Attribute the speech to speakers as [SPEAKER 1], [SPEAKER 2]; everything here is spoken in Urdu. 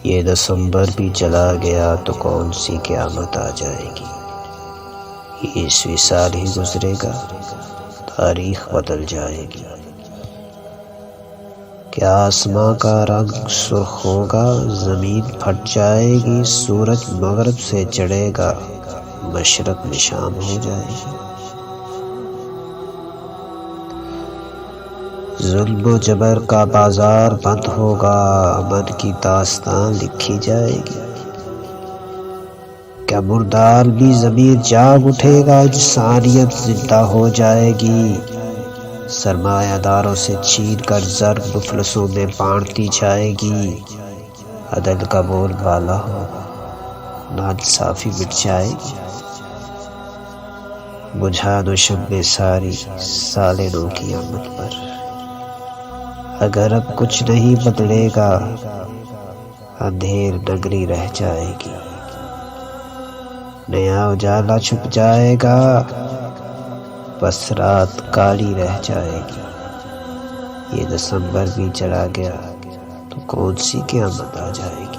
[SPEAKER 1] یہ دسمبر بھی چلا گیا تو کون سی قیامت آ جائے گی۔ 20ویں سال ہی گزرے گا، تاریخ بدل جائے گی۔ کیا آسماں کا رنگ سرخ ہوگا، زمین پھٹ جائے گی، سورج مغرب سے چڑھے گا، مشرق میں شام ہو جائے گی۔ ظلم و جبر کا بازار بند ہوگا، امن کی داستان لکھی جائے گی۔ کیا مردار بھی ضمیر جاگ اٹھے گا، انسانیت زندہ ہو جائے گی۔ سرمایہ داروں سے چھین کر زر مفلسوں میں بانٹتی جائے گی۔ عدل کا بول بالا ہوگا، ناانصافی مٹ جائے گی۔ بجھا دو شمع ساری سال نو کی آمد پر، اگر اب کچھ نہیں بدلے گا، اندھیر نگری رہ جائے گی۔ نیا اجالا چھپ جائے گا، بس رات کالی رہ جائے گی۔ یہ دسمبر بھی چلا گیا تو کون سی قیامت آ جائے گی۔